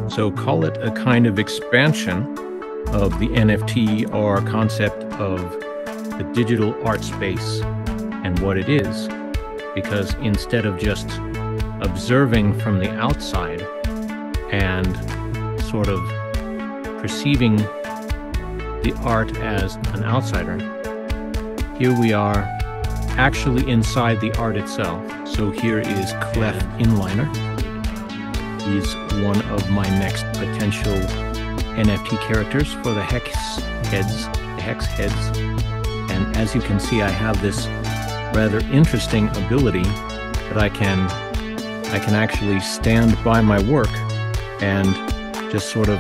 So call it a kind of expansion of the NFT or concept of the digital art space and what it is. Because instead of just observing from the outside and sort of perceiving the art as an outsider, here we are actually inside the art itself. So here is Clef Inliner. He's one of my next potential NFT characters for the HEX heads. And as you can see, I have this rather interesting ability that I can actually stand by my work and just sort of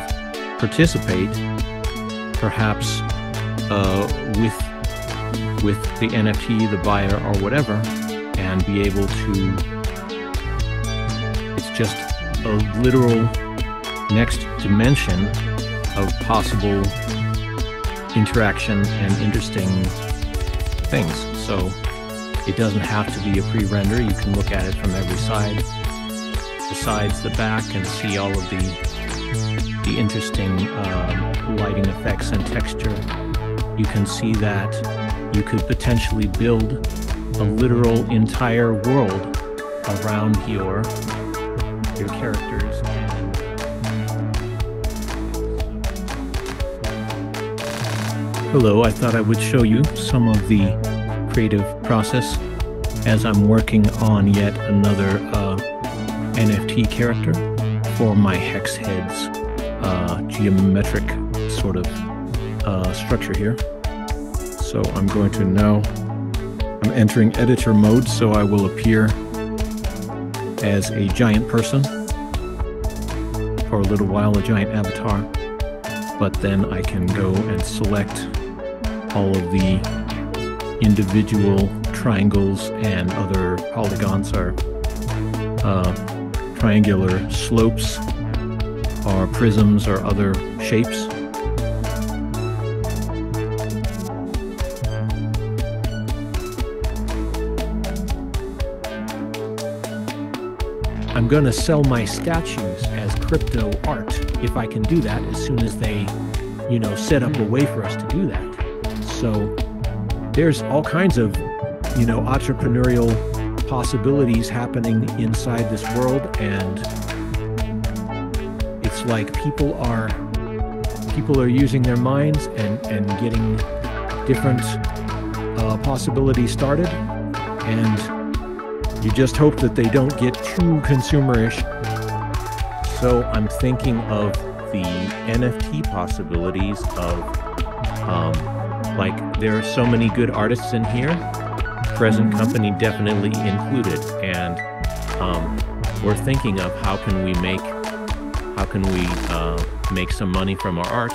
participate, perhaps with the NFT, the buyer, or whatever, and be able to. It's just a literal next dimension of possible interaction and interesting things. So it doesn't have to be a pre-render. You can look at it from every side, the sides, the back, and see all of the interesting lighting effects and texture. You can see that you could potentially build a literal entire world around your characters. Hello, I thought I would show you some of the creative process as I'm working on yet another NFT character for my HEX heads geometric sort of structure here. So I'm going to now, I'm entering editor mode, so I will appear as a giant person for a little while, a giant avatar, but then I can go and select all of the individual triangles and other polygons or triangular slopes or prisms or other shapes. I'm going to sell my statues as crypto art if I can do that as soon as they, you know, set up a way for us to do that. So there's all kinds of, you know, entrepreneurial possibilities happening inside this world, and it's like people are using their minds and getting different possibilities started, and you just hope that they don't get too consumerish. So I'm thinking of the NFT possibilities of, like, there are so many good artists in here, present company definitely included, and we're thinking of how can we make some money from our art,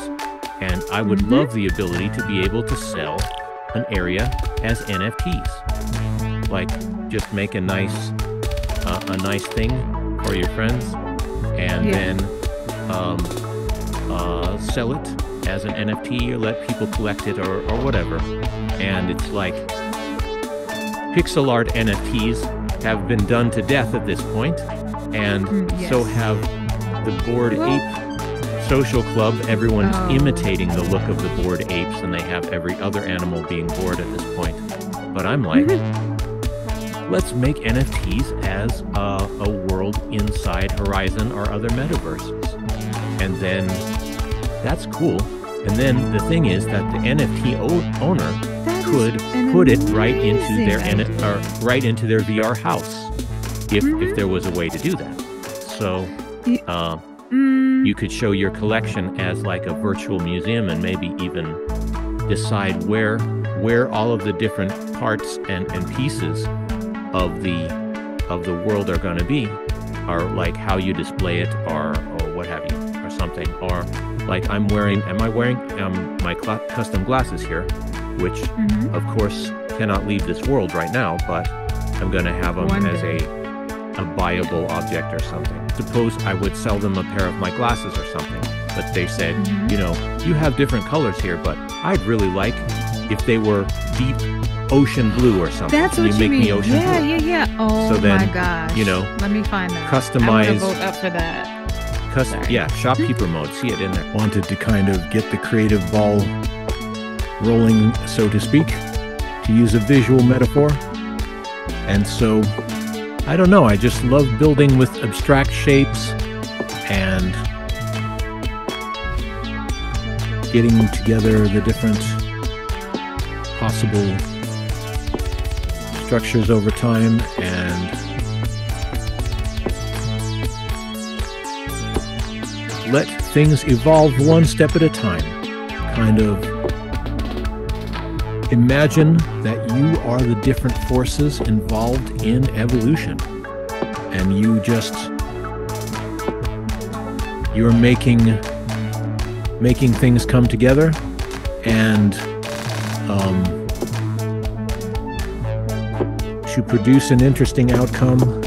and I would love the ability to be able to sell an area as NFTs. Like, just make a nice thing for your friends, and then sell it as an NFT or let people collect it or whatever. And it's like pixel art NFTs have been done to death at this point, and so have the Bored Ape Social Club. Everyone's imitating the look of the Bored Apes, and they have every other animal being bored at this point. But I'm like, let's make NFTs as a world inside Horizon or other metaverses. And then that's cool. And then the thing is that the NFT owner could put it right into their VR house if there was a way to do that. So you could show your collection as like a virtual museum, and maybe even decide where all of the different parts and pieces of the world are going to be, or like how you display it, or what have you, or something. Or like am I wearing my custom glasses here, which of course cannot leave this world right now, but I'm going to have them as a buyable object or something. Suppose I would sell them a pair of my glasses or something, but they said, you know, you have different colors here, but I'd really like if they were deep ocean blue or something. That's what you make mean. me ocean blue. Yeah. Oh, so then, my gosh. you know, let me find that. customize. I'm gonna vote up for that. shopkeeper mode. See it in there. Wanted to kind of get the creative ball rolling, so to speak, to use a visual metaphor. And so, I don't know, I just love building with abstract shapes and getting together the different possible structures over time and let things evolve one step at a time. Kind of imagine that you are the different forces involved in evolution, and you're making things come together, and to produce an interesting outcome